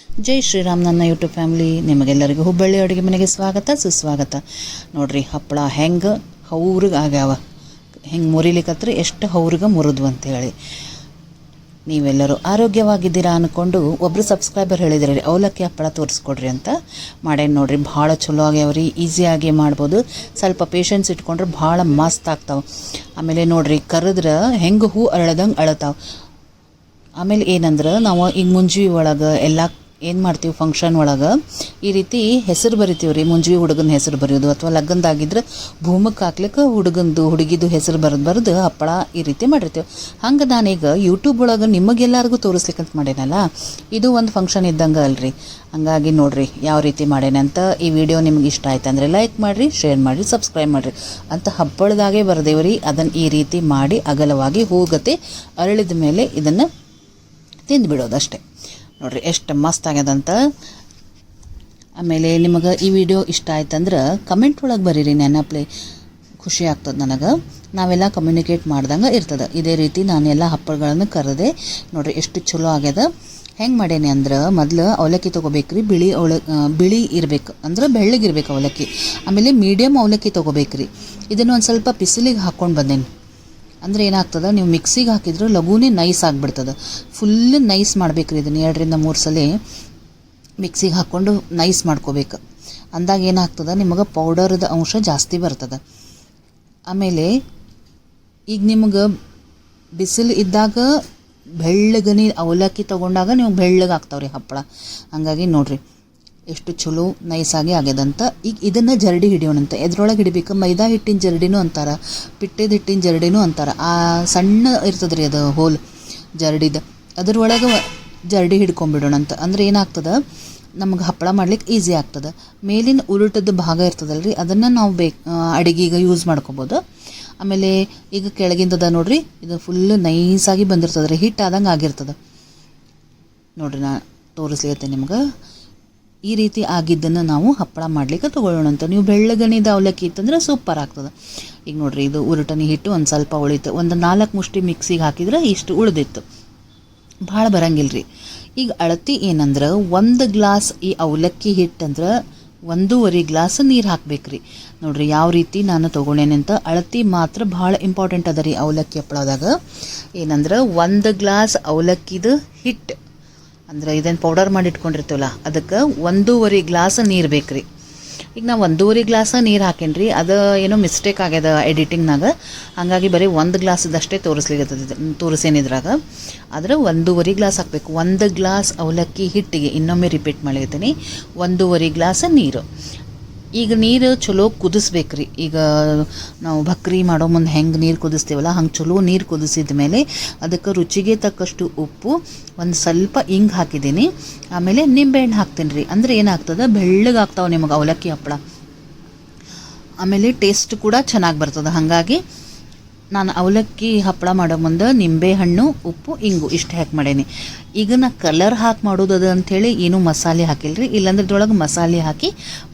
ಜೈ ಶ್ರೀರಾಮ್ ನನ್ನ YouTube family ನಿಮಗೆಲ್ಲರಿಗೂ ಹುಬ್ಬಳ್ಳಿ ಅಡುಗೆ ಮನೆಗೆ ಸ್ವಾಗತ ಸುಸ್ವಾಗತ. ನೋಡ್ರಿ ಹಪ್ಪಳ ಹೆಂಗೆ ಹೌರಿಗೆ ಆಗ್ಯಾವ, ಹೆಂಗೆ ಮುರಿಲಿಕ್ಕತ್ರ ಎಷ್ಟು ಹೌರಿಗೆ ಮುರಿದ್ವು ಅಂತೇಳಿ. ನೀವೆಲ್ಲರೂ ಆರೋಗ್ಯವಾಗಿದ್ದೀರಾ ಅಂದ್ಕೊಂಡು ಒಬ್ಬರು ಸಬ್ಸ್ಕ್ರೈಬರ್ ಹೇಳಿದ್ರಿ ಅವಲಕ್ಕಿ ಹಪ್ಪಳ ತೋರಿಸ್ಕೊಡ್ರಿ ಅಂತ ಮಾಡೇನು. ನೋಡ್ರಿ ಭಾಳ ಚಲೋ ಆಗ್ಯಾವ್ರಿ, ಈಸಿಯಾಗಿ ಮಾಡ್ಬೋದು. ಸ್ವಲ್ಪ ಪೇಷನ್ಸ್ ಇಟ್ಕೊಂಡ್ರೆ ಭಾಳ ಮಸ್ತ್ ಆಗ್ತಾವೆ. ಆಮೇಲೆ ನೋಡ್ರಿ ಕರೆದ್ರೆ ಹೆಂಗೆ ಹೂ ಅರಳದಂಗೆ ಅಳತಾವೆ. ಆಮೇಲೆ ಏನಂದ್ರೆ ನಾವು ಈಗ ಮುಂಜಿ ಒಳಗೆ ಎಲ್ಲ ಏನು ಮಾಡ್ತೀವಿ, ಫಂಕ್ಷನ್ ಒಳಗೆ ಈ ರೀತಿ ಹೆಸರು ಬರಿತೀವಿ ರೀ. ಮುಂಜಿ ಹುಡುಗನ ಹೆಸರು ಬರೆಯೋದು ಅಥವಾ ಲಗ್ನದಾಗಿದ್ರೆ ಭೂಮಕ್ಕೆ ಹಾಕ್ಲಿಕ್ಕೆ ಹುಡುಗಿದು ಹೆಸರು ಬರೆದು ಹಪ್ಪಳ ಈ ರೀತಿ ಮಾಡಿರ್ತೀವಿ. ಹಂಗೆ ನಾನೀಗ ಯೂಟ್ಯೂಬ್ ಒಳಗೆ ನಿಮಗೆಲ್ಲರಿಗೂ ತೋರಿಸ್ಲಿಕ್ಕಂತ ಮಾಡೇನಲ್ಲ, ಇದು ಒಂದು ಫಂಕ್ಷನ್ ಇದ್ದಂಗೆ ಅಲ್ರಿ. ಹಂಗಾಗಿ ನೋಡಿರಿ ಯಾವ ರೀತಿ ಮಾಡೇನೆ ಅಂತ. ಈ ವಿಡಿಯೋ ನಿಮ್ಗೆ ಇಷ್ಟ ಆಯ್ತು ಅಂದರೆ ಲೈಕ್ ಮಾಡಿರಿ, ಶೇರ್ ಮಾಡಿರಿ, ಸಬ್ಸ್ಕ್ರೈಬ್ ಮಾಡಿರಿ ಅಂತ ಹಪ್ಪಳದಾಗೆ ಬರೆದೇವ್ರಿ. ಅದನ್ನು ಈ ರೀತಿ ಮಾಡಿ ಅಗಲವಾಗಿ ಹೂಗತೆ ಅರಳಿದ ಮೇಲೆ ಇದನ್ನು ತಿಂದುಬಿಡೋದು ಅಷ್ಟೇ. ನೋಡಿರಿ ಎಷ್ಟು ಮಸ್ತ್ ಆಗ್ಯದಂತ. ಆಮೇಲೆ ನಿಮಗೆ ಈ ವಿಡಿಯೋ ಇಷ್ಟ ಆಯ್ತಂದ್ರೆ ಕಮೆಂಟ್ ಒಳಗೆ ಬರೀರಿ, ನೆನಪಲೆ ಖುಷಿ ಆಗ್ತದೆ ನನಗೆ. ನಾವೆಲ್ಲ ಕಮ್ಯುನಿಕೇಟ್ ಮಾಡ್ದಂಗೆ ಇರ್ತದೆ. ಇದೇ ರೀತಿ ನಾನೆಲ್ಲ ಹಪ್ಪಳಗಳನ್ನು ಕರೆದೆ. ನೋಡಿರಿ ಎಷ್ಟು ಚಲೋ ಆಗ್ಯದ. ಹೆಂಗೆ ಮಾಡೇನೆ ಅಂದ್ರೆ ಮೊದಲು ಅವಲಕ್ಕಿ ತೊಗೋಬೇಕ್ರಿ. ಬಿಳಿ ಇರಬೇಕು ಅಂದ್ರೆ ಬೆಳ್ಳಗಿರ್ಬೇಕು ಅವಲಕ್ಕಿ. ಆಮೇಲೆ ಮೀಡಿಯಮ್ ಅವಲಕ್ಕಿ ತೊಗೋಬೇಕ್ರಿ. ಇದನ್ನು ಒಂದು ಸ್ವಲ್ಪ ಬಿಸಿಲಿಗೆ ಹಾಕ್ಕೊಂಡು ಬಂದೇನೆ. ಅಂದರೆ ಏನಾಗ್ತದೆ, ನೀವು ಮಿಕ್ಸಿಗೆ ಹಾಕಿದ್ರೆ ಲಘೂನೇ ನೈಸ್ ಆಗಿಬಿಡ್ತದೆ. ಫುಲ್ ನೈಸ್ ಮಾಡ್ಬೇಕ್ರಿ. ಇದನ್ನು 2 ರಿಂದ 3 ಸಲ ಮಿಕ್ಸಿಗೆ ಹಾಕ್ಕೊಂಡು ನೈಸ್ ಮಾಡ್ಕೋಬೇಕು. ಅಂದಾಗ ಏನಾಗ್ತದೆ, ನಿಮಗೆ ಪೌಡರ್ದ ಅಂಶ ಜಾಸ್ತಿ ಬರ್ತದೆ. ಆಮೇಲೆ ಈಗ ನಿಮ್ಗೆ ಬಿಸಿಲು ಇದ್ದಾಗ ಬೆಳ್ಳಗನಿ ಅವಲಕ್ಕಿ ತೊಗೊಂಡಾಗ ನೀವು ಬೆಳ್ಳಗೆ ಆಗ್ತಾವ್ರಿ ಹಪ್ಪಳ. ಹಂಗಾಗಿ ನೋಡಿರಿ ಎಷ್ಟು ಚಲೋ ನೈಸಾಗಿ ಆಗ್ಯದಂತ. ಈಗ ಇದನ್ನು ಜರಡಿ ಹಿಡಿಯೋಣಂತ. ಎದ್ರೊಳಗೆ ಹಿಡಿಬೇಕು, ಮೈದಾ ಹಿಟ್ಟಿನ ಜರಡಿನೂ ಅಂತಾರೆ, ಪಿಟ್ಟದ ಹಿಟ್ಟಿನ ಜರಡಿನೂ ಅಂತಾರೆ. ಆ ಸಣ್ಣ ಇರ್ತದೆ ರೀ ಅದು ಹೋಲ್ ಜರಡಿದ, ಅದ್ರೊಳಗೆ ಜರಡಿ ಹಿಡ್ಕೊಂಬಿಡೋಣಂತ. ಅಂದ್ರೆ ಏನಾಗ್ತದೆ, ನಮ್ಗೆ ಹಪ್ಪಳ ಮಾಡ್ಲಿಕ್ಕೆ ಈಸಿ ಆಗ್ತದೆ. ಮೇಲಿನ ಉರುಟದ ಭಾಗ ಇರ್ತದಲ್ಲ ರೀ, ಅದನ್ನು ನಾವು ಅಡುಗೆಗೆ ಯೂಸ್ ಮಾಡ್ಕೊಬೋದು. ಆಮೇಲೆ ಈಗ ಕೆಳಗಿಂದದ ನೋಡ್ರಿ, ಇದು ಫುಲ್ ನೈಸಾಗಿ ಬಂದಿರ್ತದೆ ರೀ, ಹಿಟ್ಟಾದಂಗೆ ಆಗಿರ್ತದೆ. ನೋಡಿರಿ ನಾ ತೋರಿಸ್ಲಿಕ್ಕೆ ನಿಮ್ಗೆ ಈ ರೀತಿ ಆಗಿದ್ದನ್ನು ನಾವು ಹಪ್ಪಳ ಮಾಡಲಿಕ್ಕೆ ತೊಗೊಳ್ಳೋಣಂತ. ನೀವು ಬೆಳ್ಳಗನಿದ ಅವಲಕ್ಕಿ ಇತ್ತಂದ್ರೆ ಸೂಪರ್ ಆಗ್ತದೆ. ಈಗ ನೋಡಿರಿ ಇದು ಉರುಟನಿ ಹಿಟ್ಟು ಒಂದು ಸ್ವಲ್ಪ ಉಳಿತು. ಒಂದು 4 ಮುಷ್ಟಿ ಮಿಕ್ಸಿಗೆ ಹಾಕಿದ್ರೆ ಇಷ್ಟು ಉಳಿದಿತ್ತು, ಭಾಳ ಬರಂಗಿಲ್ಲ ರೀ. ಈಗ ಅಳತಿ ಏನಂದ್ರೆ 1 ಗ್ಲಾಸ್ ಈ ಅವಲಕ್ಕಿ ಹಿಟ್ಟಂದ್ರೆ 1.5 ಗ್ಲಾಸ್ ನೀರು ಹಾಕ್ಬೇಕ್ರಿ. ನೋಡಿರಿ ಯಾವ ರೀತಿ ನಾನು ತೊಗೊಂಡೇನಂತ. ಅಳತಿ ಮಾತ್ರ ಭಾಳ ಇಂಪಾರ್ಟೆಂಟ್ ಅದ ರೀ ಅವಲಕ್ಕಿ ಹಪ್ಪಳದಾಗ. ಏನಂದ್ರೆ 1 ಗ್ಲಾಸ್ ಅವಲಕ್ಕಿದು ಹಿಟ್ಟು ಅಂದ್ರೆ ಇದನ್ನು ಪೌಡರ್ ಮಾಡಿ ಇಟ್ಕೊಂಡಿರ್ತೀವಲ್ಲ, ಅದಕ್ಕೆ 1.5 ಗ್ಲಾಸ್ ನೀರು ಬೇಕ್ರಿ. ಈಗ ನಾವು 1.5 ಗ್ಲಾಸ್ ನೀರು ಹಾಕೇನ್ರಿ, ಅದು ಏನೋ ಮಿಸ್ಟೇಕ್ ಆಗ್ಯದ ಎಡಿಟಿಂಗ್ನಾಗ. ಹಾಗಾಗಿ ಬರೀ 1 ಗ್ಲಾಸದಷ್ಟೇ ತೋರಿಸೇನಿದ್ರಾಗ. ಆದರೆ 1.5 ಗ್ಲಾಸ್ ಹಾಕಬೇಕು. 1 ಗ್ಲಾಸ್ ಅವಲಕ್ಕಿ ಹಿಟ್ಟಿಗೆ, ಇನ್ನೊಮ್ಮೆ ರಿಪೀಟ್ ಮಾಡಿರ್ತೀನಿ, 1.5 ಗ್ಲಾಸ್ ನೀರು. ಈಗ ನೀರು ಚಲೋ ಕುದಿಸ್ಬೇಕ್ರಿ. ಈಗ ನಾವು ಭಕ್ರಿ ಮಾಡೋ ಮುಂದೆ ಹೆಂಗೆ ನೀರು ಕುದಿಸ್ತೀವಲ್ಲ, ಹಂಗೆ ಚಲೋ ನೀರು ಕುದಿಸಿದ ಮೇಲೆ ಅದಕ್ಕೆ ರುಚಿಗೆ ತಕ್ಕಷ್ಟು ಉಪ್ಪು, ಒಂದು ಸ್ವಲ್ಪ ಹಿಂಗೆ ಹಾಕಿದ್ದೀನಿ. ಆಮೇಲೆ ನಿಂಬೆಹಣ್ಣು ಹಾಕ್ತೀನಿ ರೀ. ಅಂದರೆ ಏನಾಗ್ತದೆ, ಬೆಳ್ಳಗಾಗ್ತಾವೆ ನಿಮಗೆ ಅವಲಕ್ಕಿ ಹಪ್ಪಳ. ಆಮೇಲೆ ಟೇಸ್ಟ್ ಕೂಡ ಚೆನ್ನಾಗಿ ಬರ್ತದೆ. ಹಾಗಾಗಿ ನಾನು ಅವಲಕ್ಕಿ ಹಪ್ಪಳ ಮಾಡೋ ಮುಂದೆ ನಿಂಬೆಹಣ್ಣು, ಉಪ್ಪು, ಇಂಗು ಇಷ್ಟು ಹಾಕಿ ಮಾಡೇನಿ. ಈಗ ನಾ ಕಲರ್ ಹಾಕಿ ಮಾಡೋದದು ಅಂಥೇಳಿ ಏನೂ ಮಸಾಲೆ ಹಾಕಿಲ್ಲ ರೀ. ಇಲ್ಲಾಂದ್ರೆ ಇದ್ರೊಳಗೆ ಮಸಾಲೆ ಹಾಕಿ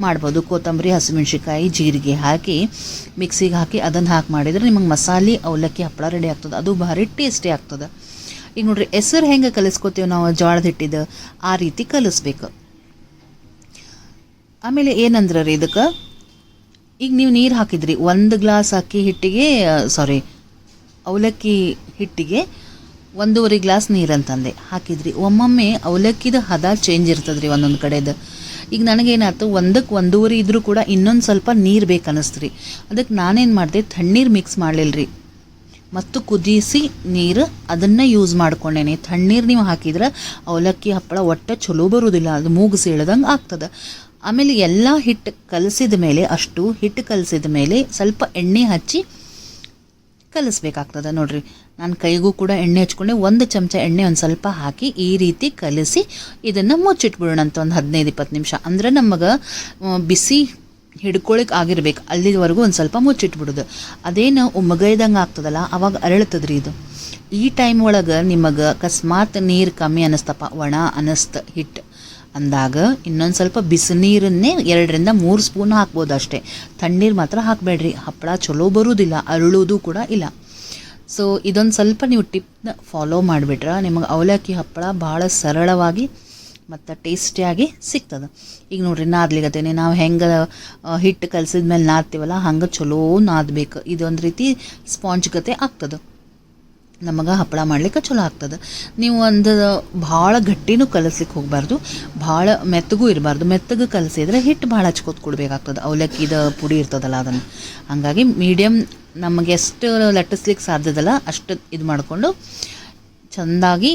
ಮಾಡ್ಬೋದು. ಕೊತ್ತಂಬರಿ, ಹಸಿಮೆಣ್ಸಿಕಾಯಿ, ಜೀರಿಗೆ ಹಾಕಿ ಮಿಕ್ಸಿಗೆ ಹಾಕಿ ಅದನ್ನು ಹಾಕಿ ಮಾಡಿದರೆ ನಿಮಗೆ ಮಸಾಲೆ ಅವಲಕ್ಕಿ ಹಪ್ಪಳ ರೆಡಿ ಆಗ್ತದೆ. ಅದು ಭಾರಿ ಟೇಸ್ಟಿ ಆಗ್ತದೆ. ಈಗ ನೋಡಿರಿ ಹೆಸರು ಹೆಂಗೆ ಕಲಿಸ್ಕೋತೀವಿ ನಾವು ಜೋಳದ ಹಿಟ್ಟಿದ್ದು, ಆ ರೀತಿ ಕಲಿಸ್ಬೇಕು. ಆಮೇಲೆ ಏನಂದ್ರೆ ರೀ, ಇದಕ್ಕೆ ಈಗ ನೀವು ನೀರು ಹಾಕಿದ್ರಿ 1 ಗ್ಲಾಸ್ ಅವಲಕ್ಕಿ ಹಿಟ್ಟಿಗೆ 1.5 ಗ್ಲಾಸ್ ನೀರು ಅಂತಂದೆ ಹಾಕಿದ್ರಿ. ಒಮ್ಮೊಮ್ಮೆ ಅವಲಕ್ಕಿದ ಹದ ಚೇಂಜ್ ಇರ್ತದೆ ರೀ ಒಂದೊಂದು ಕಡೆದು. ಈಗ ನನಗೇನಾಯ್ತು, 1ಕ್ಕೆ 1.5 ಇದ್ರೂ ಕೂಡ ಇನ್ನೊಂದು ಸ್ವಲ್ಪ ನೀರು ಬೇಕು ಅನ್ನಿಸ್ತು ರೀ. ಅದಕ್ಕೆ ನಾನೇನು ಮಾಡಿದೆ, ತಣ್ಣೀರು ಮಿಕ್ಸ್ ಮಾಡಲಿಲ್ಲ ರೀ, ಮತ್ತು ಕುದಿಸಿ ನೀರು ಅದನ್ನು ಯೂಸ್ ಮಾಡ್ಕೊಂಡೇನೆ. ತಣ್ಣೀರು ನೀವು ಹಾಕಿದ್ರೆ ಅವಲಕ್ಕಿ ಹಪ್ಪಳ ಒಟ್ಟು ಚಲೋ ಬರೋದಿಲ್ಲ, ಅದು ಮೂಗು ಸೀಳ್ದಂಗೆ ಆಗ್ತದೆ. ಆಮೇಲೆ ಎಲ್ಲ ಹಿಟ್ಟು ಕಲಸಿದ ಮೇಲೆ ಸ್ವಲ್ಪ ಎಣ್ಣೆ ಹಚ್ಚಿ ಕಲಿಸ್ಬೇಕಾಗ್ತದೆ. ನೋಡಿರಿ ನಾನು ಕೈಗೂ ಕೂಡ ಎಣ್ಣೆ ಹಚ್ಕೊಂಡೆ. 1 ಚಮಚ ಎಣ್ಣೆ ಒಂದು ಸ್ವಲ್ಪ ಹಾಕಿ ಈ ರೀತಿ ಕಲಿಸಿ ಇದನ್ನು ಮುಚ್ಚಿಟ್ಬಿಡೋಣಂತ ಒಂದು 15-20 ನಿಮಿಷ. ಅಂದ್ರೆ ನಮಗೆ ಬಿಸಿ ಹಿಡ್ಕೊಳಕ್ಕೆ ಆಗಿರ್ಬೇಕು, ಅಲ್ಲಿವರೆಗೂ ಒಂದು ಸ್ವಲ್ಪ ಮುಚ್ಚಿಟ್ಬಿಡೋದು. ಅದೇನು ಉಮ್ಮಗೈದಂಗೆ ಆಗ್ತದಲ್ಲ, ಅವಾಗ ಅರಳ್ತದ್ರಿ ಇದು. ಈ ಟೈಮ್ ಒಳಗೆ ನಿಮಗೆ ಅಕಸ್ಮಾತ್ ನೀರು ಕಮ್ಮಿ ಅನ್ನಿಸ್ತಪ್ಪ, ಒಣ ಅನ್ನಿಸ್ತ ಹಿಟ್ಟು ಅಂದಾಗ ಇನ್ನೊಂದು ಸ್ವಲ್ಪ ಬಿಸಿನೀರನ್ನೇ 2 ರಿಂದ 3 ಸ್ಪೂನ್ ಹಾಕ್ಬೋದು ಅಷ್ಟೇ. ತಣ್ಣೀರು ಮಾತ್ರ ಹಾಕಬೇಡ್ರಿ, ಹಪ್ಪಳ ಚಲೋ ಬರೋದಿಲ್ಲ, ಅರಳೋದು ಕೂಡ ಇಲ್ಲ. ಸೊ ಇದೊಂದು ಸ್ವಲ್ಪ ನೀವು ಟಿಪ್ನ ಫಾಲೋ ಮಾಡಿಬಿಟ್ರೆ ನಿಮಗೆ ಅವಲಕ್ಕಿ ಹಪ್ಪಳ ಭಾಳ ಸರಳವಾಗಿ ಮತ್ತು ಟೇಸ್ಟಿಯಾಗಿ ಸಿಗ್ತದೆ. ಈಗ ನೋಡಿರಿ ನಾದ್ಲಿಗತ್ತೇನೆ ನಾವು ಹೆಂಗೆ ಹಿಟ್ಟು ಕಲಸಿದ ಮೇಲೆ ನಾದ್ತೀವಲ್ಲ ಹಂಗೆ ಚಲೋ ನಾದಬೇಕು. ಇದೊಂದು ರೀತಿ ಸ್ಪಾಂಜ್ ಗತೆ ಆಗ್ತದೆ, ನಮಗೆ ಹಪ್ಪಳ ಮಾಡ್ಲಿಕ್ಕೆ ಚಲೋ ಆಗ್ತದೆ. ನೀವು ಒಂದು ಭಾಳ ಗಟ್ಟಿನೂ ಕಲಸ್ಲಿಕ್ಕೆ ಹೋಗಬಾರ್ದು, ಭಾಳ ಮೆತ್ತಗೂ ಇರಬಾರ್ದು. ಮೆತ್ತಗೆ ಕಲಸಿದ್ರೆ ಹಿಟ್ಟು ಭಾಳ ಹಚ್ಕೋತ ಕೊಡಬೇಕಾಗ್ತದೆ, ಅವಲಕ್ಕಿದ ಪುಡಿ ಇರ್ತದಲ್ಲ ಅದನ್ನು. ಹಾಗಾಗಿ ಮೀಡಿಯಮ್ ನಮಗೆ ಎಷ್ಟು ಲಟ್ಟಿಸ್ಲಿಕ್ಕೆ ಸಾಧ್ಯದಲ್ಲ ಅಷ್ಟು ಇದು ಮಾಡಿಕೊಂಡು ಚೆಂದಾಗಿ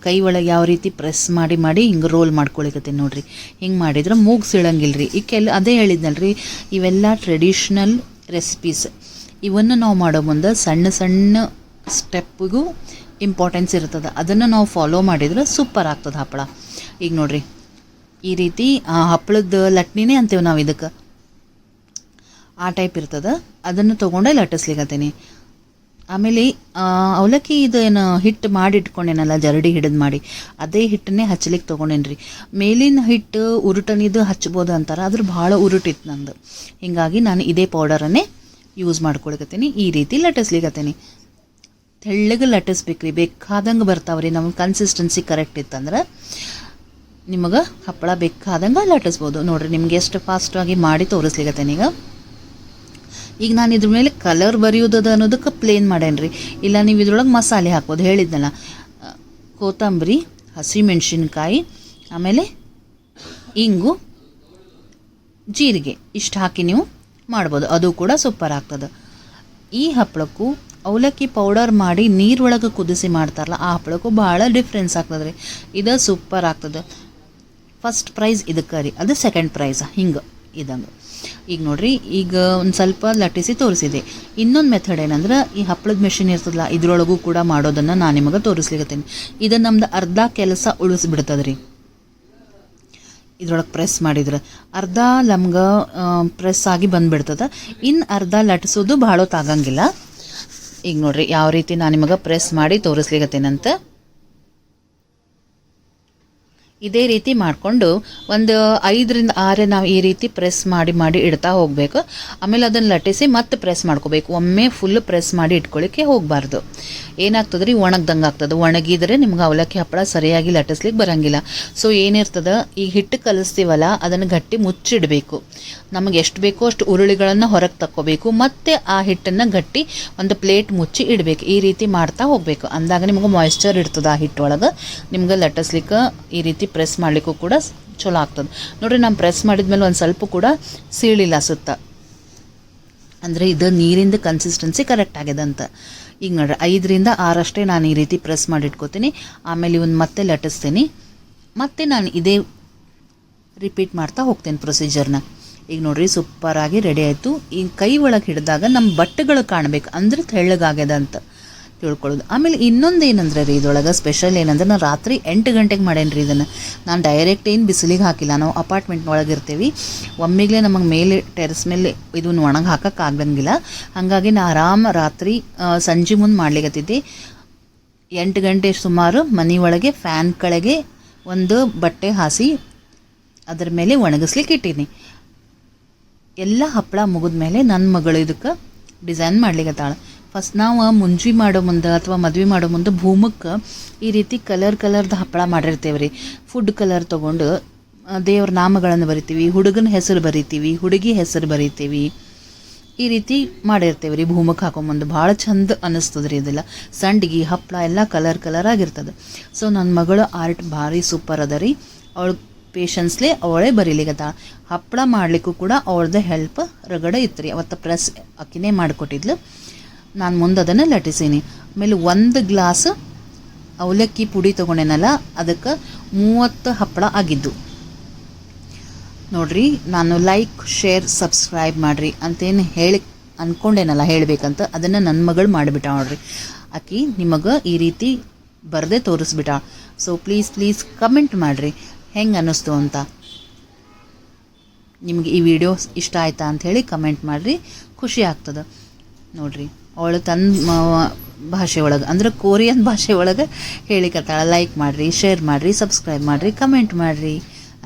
ಕೈ ಒಳಗೆ ಯಾವ ರೀತಿ ಪ್ರೆಸ್ ಮಾಡಿ ಹಿಂಗೆ ರೋಲ್ ಮಾಡ್ಕೊಳಿಕತ್ತೀನಿ ನೋಡಿರಿ. ಹಿಂಗೆ ಮಾಡಿದ್ರೆ ಮೂಗು ಸೀಳಂಗಿಲ್ಲ ರೀ. ಈ ಅದೇ ಹೇಳಿದ್ನಲ್ರಿ, ಇವೆಲ್ಲ ಟ್ರೆಡಿಷ್ನಲ್ ರೆಸಿಪೀಸ್. ಇವನ್ನು ನಾವು ಮಾಡೋ ಮುಂದೆ ಸಣ್ಣ ಸಣ್ಣ ಸ್ಟೆಪ್ಪಿಗೂ ಇಂಪಾರ್ಟೆನ್ಸ್ ಇರ್ತದೆ. ಅದನ್ನು ನಾವು ಫಾಲೋ ಮಾಡಿದ್ರೆ ಸೂಪರ್ ಆಗ್ತದೆ ಹಪ್ಪಳ. ಈಗ ನೋಡಿರಿ ಈ ರೀತಿ ಹಪ್ಪಳದ ಲಟ್ನಿನೇ ಅಂತೀವಿ ನಾವು ಇದಕ್ಕೆ, ಆ ಟೈಪ್ ಇರ್ತದೆ. ಅದನ್ನು ತೊಗೊಂಡೆ ಲಟ್ಟಿಸ್ಲಿಕ್ಕತ್ತೀನಿ. ಆಮೇಲೆ ಅವಲಕ್ಕಿ ಇದು ಏನು ಹಿಟ್ಟು ಮಾಡಿ ಇಟ್ಕೊಂಡೇನಲ್ಲ ಜರಡಿ ಹಿಡಿದು ಮಾಡಿ, ಅದೇ ಹಿಟ್ಟನ್ನೇ ಹಚ್ಚಲಿಕ್ಕೆ ತೊಗೊಂಡೇನಿ ರೀ. ಮೇಲಿನ ಹಿಟ್ಟು ಉರುಟನಿದು ಹಚ್ಬೋದು ಅಂತಾರೆ, ಅದ್ರ ಭಾಳ ಉರುಟಿತ್ತು ನಂದು. ಹೀಗಾಗಿ ನಾನು ಇದೇ ಪೌಡರನ್ನೇ ಯೂಸ್ ಮಾಡ್ಕೊಳಕತ್ತೀನಿ. ಈ ರೀತಿ ಲಟ್ಟಿಸ್ಲಿಕ್ಕತ್ತೀನಿ. ತೆಳ್ಳಗೆ ಲಟ್ಟಿಸ್ಬೇಕ್ರಿ, ಬೇಕಾದಂಗೆ ಬರ್ತಾವ್ರಿ. ನಮಗೆ ಕನ್ಸಿಸ್ಟೆನ್ಸಿ ಕರೆಕ್ಟ್ ಇತ್ತಂದ್ರೆ ನಿಮಗೆ ಹಪ್ಪಳ ಬೇಕಾದಂಗೆ ಲಟ್ಟಿಸ್ಬೋದು. ನೋಡಿರಿ ನಿಮ್ಗೆ ಎಷ್ಟು ಫಾಸ್ಟಾಗಿ ಮಾಡಿ ತೋರಿಸ್ಲಿಕ್ಕತ್ತೇನೆ. ಈಗ ನಾನು ಇದ್ರ ಮೇಲೆ ಕಲರ್ ಬರೆಯೋದದ ಅನ್ನೋದಕ್ಕೆ ಪ್ಲೇನ್ ಮಾಡೇನಿ ರೀ. ಇಲ್ಲ ನೀವು ಇದ್ರೊಳಗೆ ಮಸಾಲೆ ಹಾಕ್ಬೋದು, ಹೇಳಿದ್ನಲ್ಲ, ಕೊತ್ತಂಬರಿ, ಹಸಿಮೆಣ್ಸಿನ್ಕಾಯಿ, ಆಮೇಲೆ ಇಂಗು, ಜೀರಿಗೆ ಇಷ್ಟು ಹಾಕಿ ನೀವು ಮಾಡ್ಬೋದು. ಅದು ಕೂಡ ಸೂಪರ್ ಆಗ್ತದೆ. ಈ ಹಪ್ಪಳಕ್ಕೂ ಅವಲಕ್ಕಿ ಪೌಡರ್ ಮಾಡಿ ನೀರೊಳಗೆ ಕುದಿಸಿ ಮಾಡ್ತಾರಲ್ಲ ಆ ಹಪ್ಪಳಕ್ಕೂ ಭಾಳ ಡಿಫ್ರೆನ್ಸ್ ಆಗ್ತದೆ ರೀ. ಇದು ಸೂಪರ್ ಆಗ್ತದೆ. ಫಸ್ಟ್ ಪ್ರೈಸ್ ಇದಕ್ಕೆ ರೀ, ಅದು ಸೆಕೆಂಡ್ ಪ್ರೈಸ್ ಹಿಂಗೆ ಇದಂಗೆ. ಈಗ ನೋಡಿರಿ, ಈಗ ಒಂದು ಸ್ವಲ್ಪ ಲಟ್ಟಿಸಿ ತೋರಿಸಿದೆ. ಇನ್ನೊಂದು ಮೆಥಡ್ ಏನಂದ್ರೆ, ಈ ಹಪ್ಪಳದ ಮೆಷಿನ್ ಇರ್ತದಲ್ಲ ಇದ್ರೊಳಗೂ ಕೂಡ ಮಾಡೋದನ್ನು ನಾನು ನಿಮಗೆ ತೋರಿಸ್ಲಿಕ್ಕತ್ತೀನಿ. ಇದು ನಮ್ದು ಅರ್ಧ ಕೆಲಸ ಉಳಿಸ್ಬಿಡ್ತದೆ ರೀ. ಇದ್ರೊಳಗೆ ಪ್ರೆಸ್ ಮಾಡಿದ್ರೆ ಅರ್ಧ ನಮ್ಗೆ ಪ್ರೆಸ್ ಆಗಿ ಬಂದುಬಿಡ್ತದೆ. ಇನ್ನು ಅರ್ಧ ಲಟ್ಟಿಸೋದು ಭಾಳ ಹೊತ್ತಾಗಂಗಿಲ್ಲ. ಈಗ ನೋಡಿರಿ ಯಾವ ರೀತಿ ನಾನು ನಿಮಗೆ ಪ್ರೆಸ್ ಮಾಡಿ ತೋರಿಸ್ಲಿಕ್ಕತ್ತೇನಂತ. ಇದೇ ರೀತಿ ಮಾಡಿಕೊಂಡು ಒಂದು 5 ರಿಂದ 6 ನಾವು ಈ ರೀತಿ ಪ್ರೆಸ್ ಮಾಡಿ ಇಡ್ತಾ ಹೋಗಬೇಕು. ಆಮೇಲೆ ಅದನ್ನು ಲಟ್ಟಿಸಿ ಮತ್ತೆ ಪ್ರೆಸ್ ಮಾಡ್ಕೋಬೇಕು. ಒಮ್ಮೆ ಫುಲ್ ಪ್ರೆಸ್ ಮಾಡಿ ಇಟ್ಕೊಳ್ಳಿಕ್ಕೆ ಹೋಗಬಾರ್ದು. ಏನಾಗ್ತದೆ ರೀ, ಒಣಗ್ದಂಗೆ ಆಗ್ತದೆ. ಒಣಗಿದರೆ ನಿಮ್ಗೆ ಅವಲಕ್ಕಿ ಹಪ್ಪಳ ಸರಿಯಾಗಿ ಲಟ್ಟಿಸ್ಲಿಕ್ಕೆ ಬರೋಂಗಿಲ್ಲ. ಸೊ ಏನಿರ್ತದೆ, ಈಗ ಹಿಟ್ಟು ಕಲಿಸ್ತೀವಲ್ಲ ಅದನ್ನು ಗಟ್ಟಿ ಮುಚ್ಚಿಡಬೇಕು. ನಮಗೆ ಎಷ್ಟು ಬೇಕೋ ಅಷ್ಟು ಉರುಳಿಗಳನ್ನು ಹೊರಗೆ ತಕ್ಕೋಬೇಕು. ಮತ್ತು ಆ ಹಿಟ್ಟನ್ನು ಗಟ್ಟಿ ಒಂದು ಪ್ಲೇಟ್ ಮುಚ್ಚಿ ಇಡಬೇಕು. ಈ ರೀತಿ ಮಾಡ್ತಾ ಹೋಗಬೇಕು. ಅಂದಾಗ ನಿಮ್ಗೆ ಮಾಯಿಶ್ಚರ್ ಇರ್ತದೆ ಆ ಹಿಟ್ಟೊಳಗೆ. ನಿಮ್ಗೆ ಲಟ್ಟಿಸ್ಲಿಕ್ಕೆ ಈ ರೀತಿ ಪ್ರೆಸ್ ಮಾಡಲಿಕ್ಕೂ ಕೂಡ ಚಲೋ ಆಗ್ತದೆ. ನೋಡಿರಿ, ನಾನು ಪ್ರೆಸ್ ಮಾಡಿದ್ಮೇಲೆ ಒಂದು ಸ್ವಲ್ಪ ಕೂಡ ಸೀಳಿಲ್ಲ ಸುತ್ತ, ಅಂದರೆ ಇದು ನೀರಿಂದ ಕನ್ಸಿಸ್ಟೆನ್ಸಿ ಕರೆಕ್ಟ್ ಆಗಿದೆ ಅಂತ. ಈಗ ನೋಡಿರಿ 5 ರಿಂದ 6 ಅಷ್ಟೇ ನಾನು ಈ ರೀತಿ ಪ್ರೆಸ್ ಮಾಡಿ ಇಟ್ಕೋತೀನಿ. ಆಮೇಲೆ ಇವನ್ನ ಮತ್ತೆ ಲಟ್ಟಿಸ್ತೀನಿ. ಮತ್ತೆ ನಾನು ಇದೇ ರಿಪೀಟ್ ಮಾಡ್ತಾ ಹೋಗ್ತೇನೆ ಪ್ರೊಸೀಜರ್ನ. ಈಗ ನೋಡಿರಿ ಸೂಪರಾಗಿ ರೆಡಿ ಆಯಿತು. ಈಗ ಕೈ ಒಳಗೆ ಹಿಡಿದಾಗ ನಮ್ಮ ಬಟ್ಟೆಗಳು ಕಾಣಬೇಕು, ಅಂದರೆ ತೆಳ್ಳಗಾಗ್ಯದ ಅಂತ ತಿಳ್ಕೊಳ್ಳೋದು. ಆಮೇಲೆ ಇನ್ನೊಂದು ಏನಂದ್ರೆ ರೀ, ಇದೊಳಗೆ ಸ್ಪೆಷಲ್ ಏನಂದ್ರೆ, ನಾನು ರಾತ್ರಿ 8 ಗಂಟೆಗೆ ಮಾಡೇನಿ ರೀ ಇದನ್ನು. ನಾನು ಡೈರೆಕ್ಟ್ ಏನು ಬಿಸಿಲಿಗೆ ಹಾಕಿಲ್ಲ. ನಾವು ಅಪಾರ್ಟ್ಮೆಂಟ್ ಒಳಗೆ ಇರ್ತೀವಿ. ಒಮ್ಮೆಗೆ ನಮಗೆ ಮೇಲೆ ಟೆರೆಸ್ ಮೇಲೆ ಇದನ್ನು ಒಣಗಿ ಹಾಕೋಕ್ಕಾಗಂಗಿಲ್ಲ. ಹಾಗಾಗಿ ನಾನು ಆರಾಮ ರಾತ್ರಿ ಸಂಜೆ ಮುಂದೆ ಮಾಡ್ಲಿಕ್ಕತ್ತಿದ್ದೆ. 8 ಗಂಟೆ ಸುಮಾರು ಮನೆ ಒಳಗೆ ಫ್ಯಾನ್ ಕೆಳಗೆ ಒಂದು ಬಟ್ಟೆ ಹಾಸಿ ಅದ್ರ ಮೇಲೆ ಒಣಗಿಸ್ಲಿಕ್ಕೆ ಇಟ್ಟೀನಿ. ಎಲ್ಲ ಹಪ್ಪಳ ಮುಗಿದ ಮೇಲೆ ನನ್ನ ಮಗಳು ಇದಕ್ಕೆ ಡಿಸೈನ್ ಮಾಡ್ಲಿಕ್ಕತ್ತಾಳೆ. ಫಸ್ಟ್ ನಾವು ಮುಂಜಿ ಮಾಡೋ ಮುಂದೆ ಅಥವಾ ಮದುವೆ ಮಾಡೋ ಮುಂದೆ ಭೂಮಕ್ಕೆ ಈ ರೀತಿ ಕಲರ್ದು ಹಪ್ಪಳ ಮಾಡಿರ್ತೇವೆ ರೀ. ಫುಡ್ ಕಲರ್ ತೊಗೊಂಡು ದೇವ್ರ ನಾಮಗಳನ್ನು ಬರಿತೀವಿ, ಹುಡುಗನ ಹೆಸರು ಬರಿತೀವಿ, ಹುಡುಗಿ ಹೆಸರು ಬರಿತೀವಿ. ಈ ರೀತಿ ಮಾಡಿರ್ತೇವೆ ರೀ ಭೂಮಕ್ಕೆ ಹಾಕೋ ಮುಂದೆ. ಭಾಳ ಚಂದ ಅನ್ನಿಸ್ತದೆ ರೀ ಇದೆಲ್ಲ. ಸಂಡಿಗೆ ಹಪ್ಪಳ ಎಲ್ಲ ಕಲರ್ ಆಗಿರ್ತದೆ. ಸೊ ನನ್ನ ಮಗಳು ಆರ್ಟ್ ಭಾರಿ ಸೂಪರ್ ಅದ ರೀ. ಅವಳು ಪೇಷನ್ಸ್ಲಿ ಅವಳೇ ಬರೀಲಿಗತ್ತ. ಹಪ್ಪಳ ಮಾಡಲಿಕ್ಕೂ ಕೂಡ ಅವಳದ್ದು ಹೆಲ್ಪ್ ರಗಡೆ ಇತ್ತು ರೀ. ಅವತ್ತು ಪ್ರೆಸ್ ಅಕ್ಕಿನೇ ಮಾಡಿಕೊಟ್ಟಿದ್ಲು. ನಾನು ಮುಂದೆ ಅದನ್ನು ಲಟ್ಟಿಸೀನಿ. ಆಮೇಲೆ 1 ಗ್ಲಾಸ್ ಅವಲಕ್ಕಿ ಪುಡಿ ತೊಗೊಂಡೇನಲ್ಲ ಅದಕ್ಕೆ 30 ಹಪ್ಪಳ ಆಗಿದ್ದು. ನೋಡಿರಿ, ನಾನು ಲೈಕ್, ಶೇರ್, ಸಬ್ಸ್ಕ್ರೈಬ್ ಮಾಡಿರಿ ಅಂತೇನು ಅಂದ್ಕೊಂಡೇನಲ್ಲ ಹೇಳಬೇಕಂತ, ಅದನ್ನು ನನ್ನ ಮಗಳು ಮಾಡಿಬಿಟ್ಟ ನೋಡ್ರಿ. ಆಕಿ ನಿಮಗೆ ಈ ರೀತಿ ಬರದೆ ತೋರಿಸ್ಬಿಟ್ಟ. ಸೊ ಪ್ಲೀಸ್ ಕಮೆಂಟ್ ಮಾಡಿರಿ ಹೆಂಗೆ ಅನ್ನಿಸ್ತು ಅಂತ. ನಿಮಗೆ ಈ ವಿಡಿಯೋ ಇಷ್ಟ ಆಯ್ತಾ ಅಂಥೇಳಿ ಕಮೆಂಟ್ ಮಾಡಿರಿ, ಖುಷಿ ಆಗ್ತದೆ. ನೋಡಿರಿ, ಅವಳು ತನ್ನ ಭಾಷೆ ಒಳಗೆ ಅಂದರೆ ಕೊರಿಯನ್ ಭಾಷೆ ಒಳಗೆ ಹೇಳಿಕತ್ತಾಳ. ಲೈಕ್ ಮಾಡಿರಿ, ಶೇರ್ ಮಾಡಿರಿ, ಸಬ್ಸ್ಕ್ರೈಬ್ ಮಾಡಿರಿ, ಕಮೆಂಟ್ ಮಾಡಿರಿ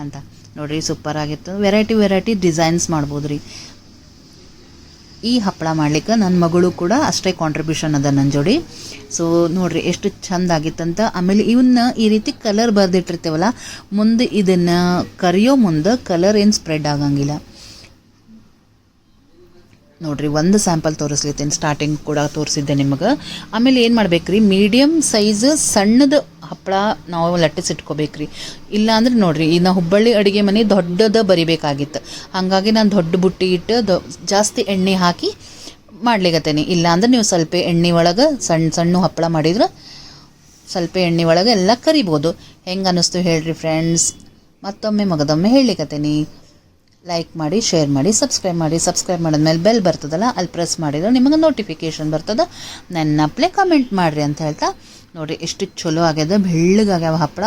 ಅಂತ. ನೋಡಿರಿ ಸೂಪರ್ ಆಗಿತ್ತು. ವೆರೈಟಿ ಡಿಸೈನ್ಸ್ ಮಾಡ್ಬೋದು ರೀ. ಈ ಹಪ್ಪಳ ಮಾಡ್ಲಿಕ್ಕೆ ನನ್ನ ಮಗಳು ಕೂಡ ಅಷ್ಟೇ ಕಾಂಟ್ರಿಬ್ಯೂಷನ್ ಅದ ನನ್ನ ಜೋಡಿ. ಸೊ ನೋಡಿರಿ ಎಷ್ಟು ಚಂದ ಆಗಿತ್ತಂತ. ಆಮೇಲೆ ಇವನ್ನ ಈ ರೀತಿ ಕಲರ್ ಬರೆದಿಟ್ಟಿರ್ತೇವಲ್ಲ, ಮುಂದೆ ಇದನ್ನು ಕರಿಯೋ ಮುಂದೆ ಕಲರ್ ಏನು ಸ್ಪ್ರೆಡ್ ಆಗಂಗಿಲ್ಲ. ನೋಡಿರಿ ಒಂದು ಸ್ಯಾಂಪಲ್ ತೋರಿಸ್ಲಿತ್ತೇನೆ, ಸ್ಟಾರ್ಟಿಂಗ್ ಕೂಡ ತೋರಿಸಿದ್ದೆ ನಿಮಗೆ. ಆಮೇಲೆ ಏನು ಮಾಡ್ಬೇಕ್ರಿ, ಮೀಡಿಯಮ್ ಸೈಜ್ ಸಣ್ಣದು ಹಪ್ಪಳ ನಾವು ಲಟ್ಟಿಸಿಟ್ಕೋಬೇಕ್ರಿ. ಇಲ್ಲಾಂದ್ರೆ ನೋಡಿರಿ, ಈಗ ನಾವು ಹುಬ್ಬಳ್ಳಿ ಅಡುಗೆ ಮನೆ ದೊಡ್ಡದ ಬರಿಬೇಕಾಗಿತ್ತು. ಹಾಗಾಗಿ ನಾನು ದೊಡ್ಡ ಬುಟ್ಟಿ ಇಟ್ಟು ಜಾಸ್ತಿ ಎಣ್ಣೆ ಹಾಕಿ ಮಾಡ್ಲಿಕತ್ತೇನೆ. ಇಲ್ಲಾಂದ್ರೆ ನೀವು ಸ್ವಲ್ಪ ಎಣ್ಣೆ ಒಳಗೆ ಸಣ್ಣ ಹಪ್ಪಳ ಮಾಡಿದ್ರೆ ಸ್ವಲ್ಪ ಎಣ್ಣೆ ಒಳಗೆ ಎಲ್ಲ ಕರಿಬೋದು. ಹೆಂಗೆ ಅನ್ನಿಸ್ತು ಹೇಳ್ರಿ ಫ್ರೆಂಡ್ಸ್. ಮತ್ತೊಮ್ಮೆ ಮಗದೊಮ್ಮೆ ಹೇಳಲಿಕತ್ತೇನೆ, ಲೈಕ್ ಮಾಡಿ, ಶೇರ್ ಮಾಡಿ, ಸಬ್ಸ್ಕ್ರೈಬ್ ಮಾಡಿ. ಸಬ್ಸ್ಕ್ರೈಬ್ ಮಾಡಿದ್ಮೇಲೆ ಬೆಲ್ ಬರ್ತದಲ್ಲ, ಅಲ್ಲಿ ಪ್ರೆಸ್ ಮಾಡಿದ್ರೆ ನಿಮಗೆ ನೋಟಿಫಿಕೇಷನ್ ಬರ್ತದೆ. ನೆನಪಲೆ ಕಮೆಂಟ್ ಮಾಡಿರಿ ಅಂತ ಹೇಳ್ತಾ, ನೋಡಿರಿ ಎಷ್ಟು ಚಲೋ ಆಗ್ಯದ, ಬೆಳ್ಳಗಾಗ್ಯಾವ ಹಪ್ಪಳ.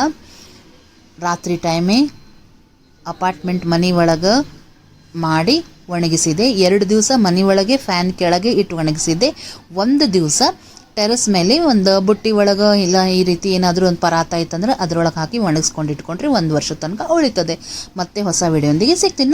ರಾತ್ರಿ ಟೈಮೇ ಅಪಾರ್ಟ್ಮೆಂಟ್ ಮನೆ ಒಳಗೆ ಮಾಡಿ ಒಣಗಿಸಿದೆ. 2 ದಿವಸ ಮನೆ ಒಳಗೆ ಫ್ಯಾನ್ ಕೆಳಗೆ ಇಟ್ಟು ಒಣಗಿಸಿದ್ದೆ. 1 ದಿವಸ ಟೆರೆಸ್ ಮೇಲೆ ಒಂದು ಬುಟ್ಟಿ ಒಳಗೆ ಇಲ್ಲ ಈ ರೀತಿ ಏನಾದರೂ ಒಂದು ಪರಾತ ಇತ್ತಂದ್ರೆ ಅದರೊಳಗೆ ಹಾಕಿ ಒಣಗಿಸ್ಕೊಂಡು ಇಟ್ಕೊಂಡ್ರೆ 1 ವರ್ಷದ ತನಕ ಉಳಿತದೆ. ಮತ್ತೆ ಹೊಸ ವಿಡಿಯೋಂದಿಗೆ ಸಿಗ್ತೀನಿ.